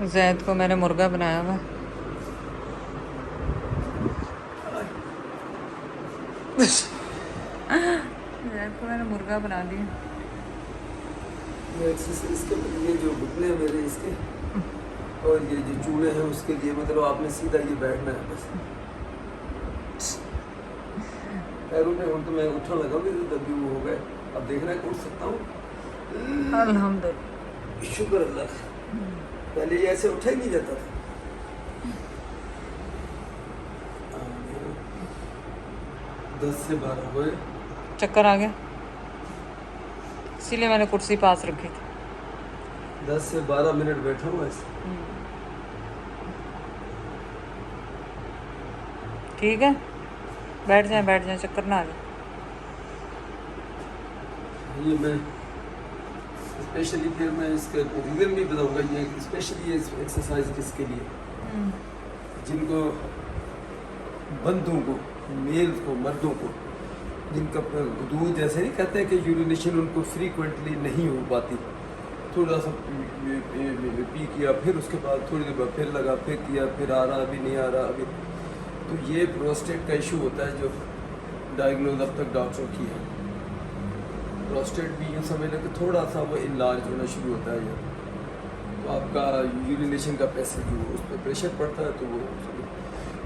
زید کو میں نے مرغا بنایا ہوا زید کو میں نے مرغا بنا دیا. اس کے یہ جو گھٹنے ہیں میرے اس کے اور یہ جو چوڑے ہیں اس کے لیے مطلب آپ نے سیدھا یہ بیٹھنا ہے بس. پیروں میں ہوں تو میں اٹھنے لگا بھی تبھی وہ ہو گئے. اب دیکھنا ہے کہ اٹھ سکتا ہوں. الحمدللہ. شکر اللہ کا. پہلے یہ ایسے اٹھا ہی نہیں جاتا تھا. 10 سے 12 ہوئے. چکر آ گیا اسی لیے میں نے کرسی پاس رکھی تھی. 10 سے 12 منٹ بیٹھا ہوں ایسے. ٹھیک ہے بیٹھ جائیں چکر نہ آ جائے. یہ میں اسپیشلی پھر میں اس کا ریزن بھی بتاؤں گا. یہ اسپیشلی یہ ایکسرسائز کس کے لیے جن کو بندوں کو میل کو مردوں کو جن کا دودھ جیسے نہیں کہتے ہیں کہ یورینیشن ان کو فریکوینٹلی نہیں ہو پاتی. تھوڑا سا پی کیا پھر اس کے بعد تھوڑی دیر بعد پھر لگا پھر کیا پھر آ رہا ابھی نہیں آ رہا ابھی. تو یہ پروسٹیٹ کا ایشو ہوتا ہے جو ڈائگنوز اب تک ڈاکٹروں کی ہے. پروسٹیٹ بھی یوں سمجھ لیں کہ تھوڑا سا وہ انلارج ہونا شروع ہوتا ہے. تو آپ کا یورینیشن کا پیسج جو اس پہ پریشر پڑتا ہے تو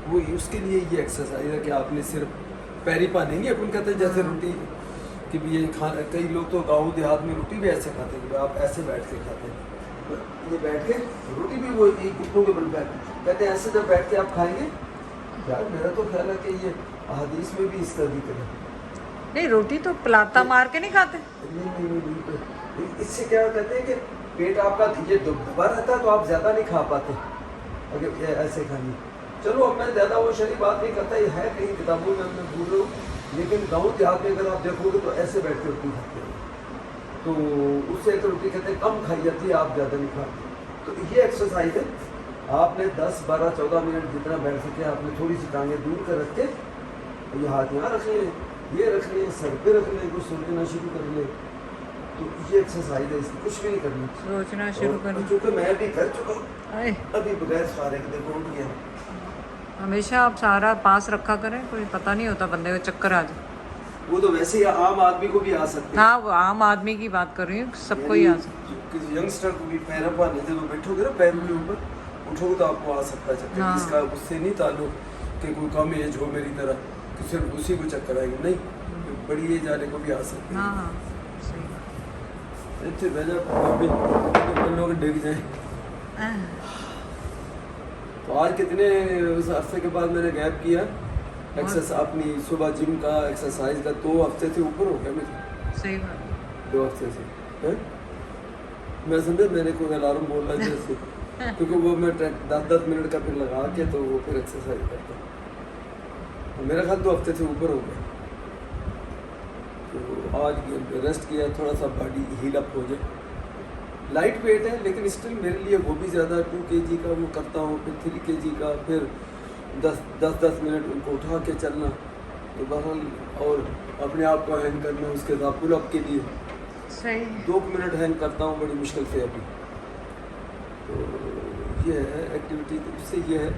وہ اس کے لیے یہ ایکسرسائز ہے کہ آپ نے صرف پیری پا نہیں ہے. اپن کہتے ہیں جیسے روٹی کہ بھی یہ کھانا کئی لوگ تو گاؤں دیہات میں روٹی بھی ایسے کھاتے ہیں کہ آپ ایسے بیٹھ کے کھاتے ہیں. یہ بیٹھ کے روٹی بھی وہ گھٹنوں کے بل بیٹھ کہتے ہیں ایسے جب بیٹھ کے آپ کھائیں گے. یار میرا تو خیال ہے کہ یہ احادیث میں بھی اس کا ذکر ہے. نہیں روٹی تو پلاتا مار کے نہیں کھاتے. نہیں اس سے کیا کہتے ہیں کہ پیٹ آپ کا یہ دبا رہتا ہے تو آپ زیادہ نہیں کھا پاتے اگر ایسے کھانی. چلو اب میں زیادہ وہ شریف بات نہیں کرتا. یہ ہے کہیں کتابوں میں بھول رہا ہوں لیکن گاؤں دیہات میں اگر آپ دیکھو گے تو ایسے بیٹھ کے روٹی کھاتے ہیں. تو اس سے ایک روٹی کہتے ہیں کم کھائی جاتی ہے آپ زیادہ نہیں کھاتے. تو یہ ایکسرسائز ہے. آپ نے 10 12 14 منٹ جتنا بیٹھ سکے آپ نے تھوڑی سی ٹانگیں دور کر رکھ کے یہ ہاتھ یہاں رکھ لیں یہ رکھ لیں سر پہ رکھ لیں کچھ سوچنا شروع کر لیں. تو یہ ایکسرسائز ہے. اس کی کچھ بھی نہیں کرنا سوچنا شروع کرنا. چونکہ میں بھی کر چکا ہوں ابھی بغیر سارے کے دیکھو اٹھ گیا. ہمیشہ آپ سارا پاس رکھا کریں کوئی پتہ نہیں ہوتا بندے کو چکر آ جائے. وہ تو ویسے ہی عام آدمی کو بھی آ سکتے ہیں. ہاں وہ عام آدمی کی بات کر رہی ہوں سب کو ہی آ سکتا. کسی ینگسٹر کو بھی پیر پانے جب بیٹھو گے نا پیر کے اوپر اٹھو گے تو آپ کو آ سکتا ہے چکر. اس کا اس سے نہیں تعلق کہ کوئی کم ایج ہو میری طرح تو صرف اسی کو چکر آئے گا. نہیں بڑی ایج آنے کو بھی آ سکتی ہے. ہاں صحیح. لوگ ڈگ جائیں. تو آج کتنے اس عرصے کے بعد میں نے گیپ کیا اپنی صبح جم کا ایکسرسائز کا 2 ہفتے سے اوپر ہو گیا مجھے. صحیح بات. 2 ہفتے سے میں سمجھا میں نے کوئی الارم بول رہا جیسے کیونکہ وہ میں 10 منٹ کا پھر لگا کے تو وہ پھر ایکسرسائز کرتا ہوں. میرا خیال 2 ہفتے سے اوپر ہو گیا. تو آج ریسٹ کیا تھوڑا سا باڈی ہیل اپ ہو جائے. لائٹ ویٹ ہے لیکن اسٹل میرے لیے وہ بھی زیادہ 2 kg کا وہ کرتا ہوں پھر 3 kg کا پھر 10 منٹ ان کو اٹھا کے چلنا. تو بہرحال اور اپنے آپ کو ہینگ کرنا اس کے ساتھ پل اپ کے لیے صحیح 2 منٹ ہینگ کرتا ہوں بڑی مشکل سے ابھی. تو یہ ہے ایکٹیویٹی. اس سے یہ ہے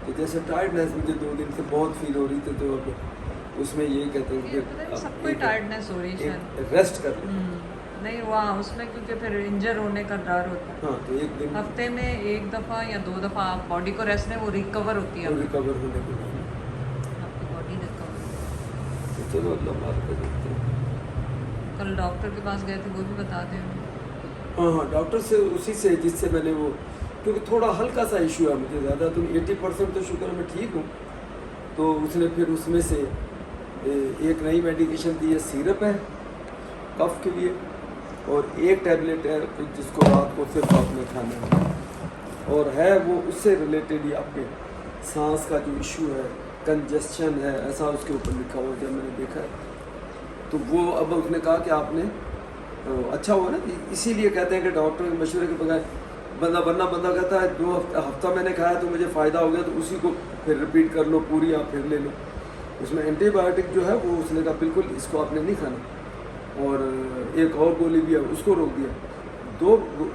کہ جیسے ٹائرڈنیس مجھے 2 دن سے بہت فیل ہو رہی تھی تو اب اس میں یہی کہتے ہیں کہ سب کو ٹائرڈنیس ہو رہی ہے ریسٹ کر لیں. نہیں وہاں اس میں کیونکہ پھر انجر ہونے کا ڈر ہوتا ہے. ہاں تو ایک دن ہفتے میں 1 دفعہ یا 2 دفعہ آپ باڈی کو ریسٹ دیں وہ ریکور ہوتی ہے. ریکور ہونے کے لیے آپ کی باڈی ریکور. چلو اللہ معاف کر دیتے ہیں. کل ڈاکٹر کے پاس گئے تھے وہ بھی بتا دیں. ہاں ڈاکٹر سے اسی سے جس سے میں نے وہ کیونکہ تھوڑا ہلکا سا ایشو ہے مجھے زیادہ تو 80% تو شکر میں ٹھیک ہوں. تو اس نے پھر اس میں سے ایک نئی میڈیکیشن دی ہے سیرپ ہے کف کے لیے اور ایک ٹیبلٹ ہے جس کو رات کو صرف آپ نے کھانا ہے اور ہے وہ اس سے ریلیٹڈ ہی آپ کے سانس کا جو ایشو ہے کنجسشن ہے ایسا اس کے اوپر لکھا ہوا جب میں نے دیکھا ہے. تو وہ اب اس نے کہا کہ آپ نے اچھا ہوا نا اسی لیے کہتے ہیں کہ ڈاکٹر کے مشورے کے بغیر بندہ کہتا ہے 2 ہفتہ میں نے کھایا تو مجھے فائدہ ہو گیا تو اسی کو پھر رپیٹ کر لو پوری آپ پھر لے لو. اس میں اینٹی بایوٹک جو ہے وہ اس نے کہا بالکل اس کو آپ نے نہیں کھانا اور ایک اور گولی بھی ہے اس کو روک دیا. 2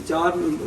4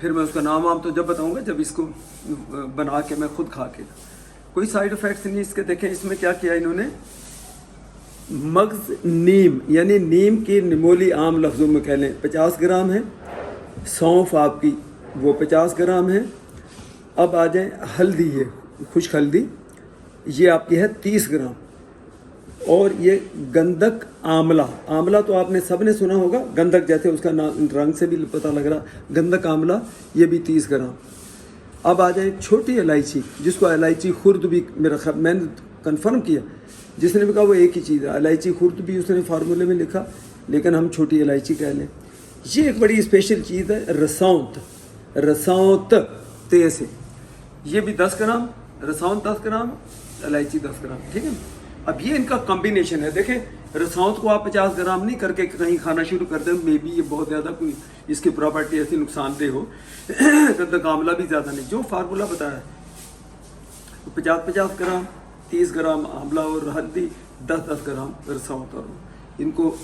پھر میں اس کا نام تو جب بتاؤں گا جب اس کو بنا کے میں خود کھا کے. کوئی سائیڈ افیکٹس نہیں اس کے. دیکھیں اس میں کیا کیا انہوں نے, مغز نیم یعنی نیم کی نمولی عام لفظوں میں کہہ لیں 50 گرام ہے. سونف آپ کی وہ 50 گرام ہے. اب آ جائیں ہلدی, یہ خشک ہلدی یہ آپ کی ہے 30 گرام. اور یہ گندک آملہ, آملہ تو آپ نے سب نے سنا ہوگا, گندک جیسے اس کا رنگ سے بھی پتہ لگ رہا, گندک آملہ یہ بھی 30 گرام. اب آ جائیں چھوٹی الائچی, جس کو الائچی خرد بھی میرا خیال میں نے کنفرم کیا, جس نے بھی کہا وہ ایک ہی چیز ہے. الائچی خرد بھی اس نے فارمولے میں لکھا, لیکن ہم چھوٹی الائچی کہہ لیں. یہ ایک بڑی اسپیشل چیز ہے رساؤنت, رساؤنت تے سے, یہ بھی 10 گرام, رساؤنت 10 گرام, الائچی 10 گرام. ٹھیک ہے. اب یہ ان کا کمبینیشن ہے. دیکھیں رساؤنت کو آپ 50 گرام نہیں کر کے کہیں کھانا شروع کر دیں, مے بی یہ بہت زیادہ کوئی اس کی پراپرٹی ایسی نقصان دہ ہو. گندک آملہ بھی زیادہ نہیں, جو فارمولہ بتایا ہے 50 گرام 30 گرام آملہ اور ہلدی 10 گرام رساؤنت. اور ان کو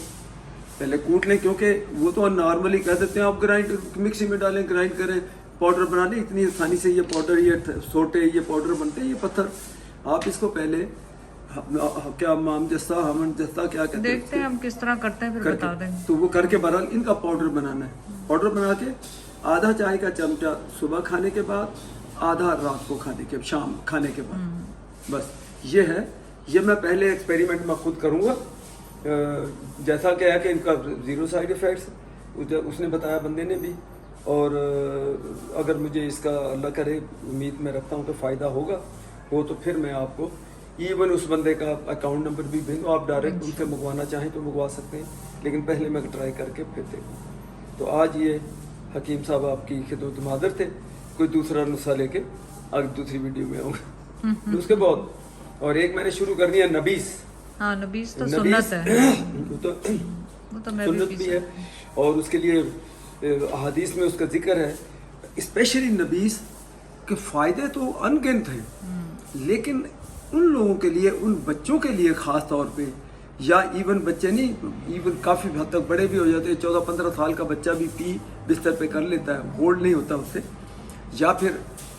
پہلے کوٹ لیں, کیونکہ وہ تو نارملی کہہ دیتے ہیں آپ گرائنڈ مکسی میں ڈالیں, گرائنڈ کریں, پاؤڈر بنا لیں. اتنی آسانی سے یہ پاؤڈر, یہ سوٹے, یہ پاؤڈر بنتے ہیں, یہ پتھر. آپ اس کو پہلے کیا مام جسا ہمن جسا کیا کہتے ہیں, دیکھتے ہیں ہم کس طرح کرتے ہیں, پھر بتا دیں گے. تو وہ کر کے بہرحال ان کا پاؤڈر بنانا ہے. پاؤڈر بنا کے آدھا چائے کا چمچہ صبح کھانے کے بعد, آدھا رات کو کھانے کے شام کھانے کے بعد. بس یہ ہے. یہ میں پہلے ایکسپیریمنٹ میں خود کروں گا, جیسا کہ ہے کہ ان کا 0 سائیڈ ایفیکٹس اس نے بتایا بندے نے بھی. اور اگر مجھے اس کا اللہ کرے امید میں رکھتا ہوں کہ فائدہ ہوگا وہ, تو پھر میں آپ کو ایون اس بندے کا اکاؤنٹ نمبر بھی بھیجوں, آپ ڈائریکٹ ان سے منگوانا چاہیں تو منگوا سکتے ہیں, لیکن پہلے میں ٹرائی کر کے پھر دیکھوں. تو آج یہ حکیم صاحب آپ کی خدمت میں حاضر تھے. کوئی دوسرا نسخہ لے کے آج دوسری ویڈیو میں آؤں گا. اس کے بعد اور ایک میں نے شروع کرنی ہے نبیس. ہاں نبیس تو سنت ہے, وہ تو میں سنت بھی ہے, اور اس کے لیے احادیث میں اس کا ذکر ہے. اسپیشلی نبیس کے فائدے تو ان گنت ہیں, لیکن ان لوگوں کے لیے, ان بچوں کے لیے خاص طور پہ, یا ایون بچے نہیں, ایون کافی حد تک بڑے بھی ہو جاتے ہیں, 14-15 سال کا بچہ بھی پی بستر پہ کر لیتا ہے, ہولڈ نہیں ہوتا اس سے. یا پھر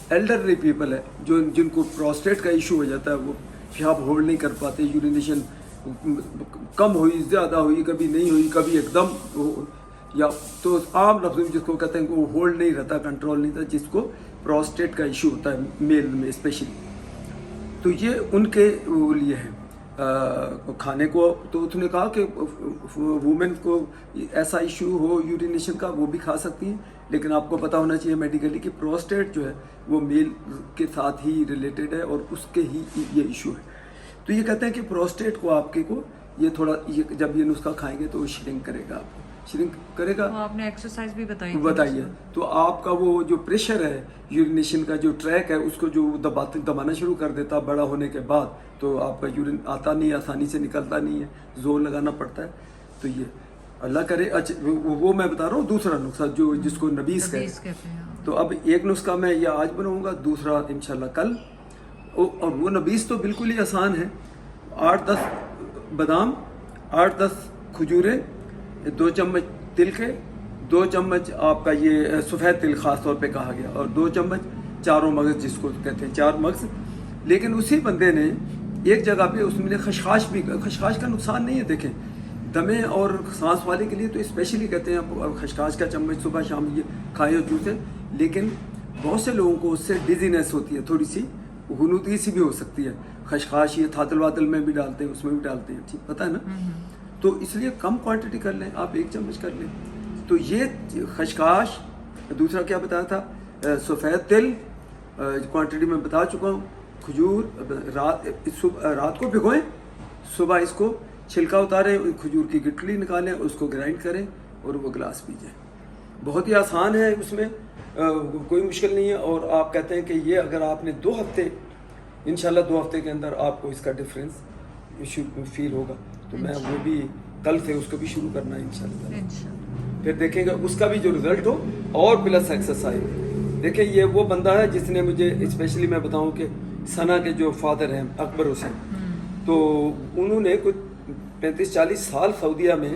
ایلڈرلی پیپل ہے جن کو پروسٹیٹ کا ایشو ہو جاتا ہے, وہ پیشاب ہولڈ نہیں کر پاتے, یورینیشن کم ہوئی زیادہ ہوئی, کبھی نہیں ہوئی, کبھی ایک دم یا تو عام لفظ میں جس کو کہتے ہیں کہ وہ ہولڈ نہیں رہتا, کنٹرول نہیں رہتا, جس کو پروسٹیٹ کا ایشو ہوتا ہے میل میں اسپیشلی. تو یہ ان کے لیے ہے. کھانے کو تو اس نے کہا کہ وومن کو ایسا ایشو ہو یورینیشن کا وہ بھی کھا سکتی ہیں, لیکن آپ کو پتہ ہونا چاہیے میڈیکلی کہ پروسٹیٹ جو ہے وہ میل کے ساتھ ہی ریلیٹڈ ہے, اور اس کے ہی یہ ایشو ہے. تو یہ کہتے ہیں کہ پروسٹیٹ کو آپ کے کو یہ تھوڑا, یہ جب یہ نسخہ کھائیں گے تو وہ شرنک کرے گا, آپ شرنک کرے گا. آپ نے ایکسرسائز بھی بتائیے. تو آپ کا وہ جو پریشر ہے یورینیشن کا جو ٹریک ہے, اس کو جو دبانا شروع کر دیتا بڑا ہونے کے بعد, تو آپ کا یورین آتا نہیں, آسانی سے نکلتا نہیں ہے, زور لگانا پڑتا ہے. تو یہ اللہ کرے. اچھا وہ میں بتا رہا ہوں دوسرا نسخہ جو جس کو نبیس کہتے ہیں. تو اب ایک نسخہ میں یہ آج بناؤں گا, دوسرا انشاءاللہ کل. اور وہ نبیس تو بالکل ہی آسان ہے. 8-10 بادام, 8-10 کھجوریں, 2 چمچ تل کے, 2 چمچ آپ کا یہ سفید تل خاص طور پہ کہا گیا, اور 2 چمچ چاروں مغز جس کو کہتے ہیں 4 مغز. لیکن اسی بندے نے ایک جگہ پہ اس میں خشخاش بھی, خشخاش کا نقصان نہیں ہے. دیکھیں دمے اور سانس والے کے لیے تو اسپیشلی کہتے ہیں خشخاش کا چمچ صبح شام یہ کھائے اور چوسے, لیکن بہت سے لوگوں کو اس سے ڈیزینس ہوتی ہے, تھوڑی سی غنودگی سی بھی ہو سکتی ہے. خشخاش یہ تھاتل واتل میں بھی ڈالتے ہیں, اس میں بھی ڈالتے ہیں, ٹھیک پتہ ہے نا. تو اس لیے کم کوانٹٹی کر لیں آپ, 1 چمچ کر لیں. تو یہ خشخاش, دوسرا کیا بتایا تھا, سفید تل کوانٹٹی میں بتا چکا ہوں. کھجور رات کو بھگوئیں, صبح اس کو چھلکا اتاریں, کھجور کی گٹلی نکالیں, اس کو گرائنڈ کریں اور وہ گلاس پی جائیں. بہت ہی آسان ہے, اس میں کوئی مشکل نہیں ہے. اور آپ کہتے ہیں کہ یہ اگر آپ نے 2 ہفتے, انشاءاللہ 2 ہفتے کے اندر آپ کو اس کا ڈفرینس فیل ہوگا. تو میں وہ بھی کل سے اس کو بھی شروع کرنا ہے انشاءاللہ. پھر دیکھیں گے اس کا بھی جو رزلٹ ہو, اور پلس ایکسرسائز. دیکھیں یہ وہ بندہ ہے جس نے مجھے اسپیشلی میں بتاؤں کہ ثنا کے جو فادر ہیں اکبر حسین, تو انہوں نے کچھ 35-40 سال سعودیہ میں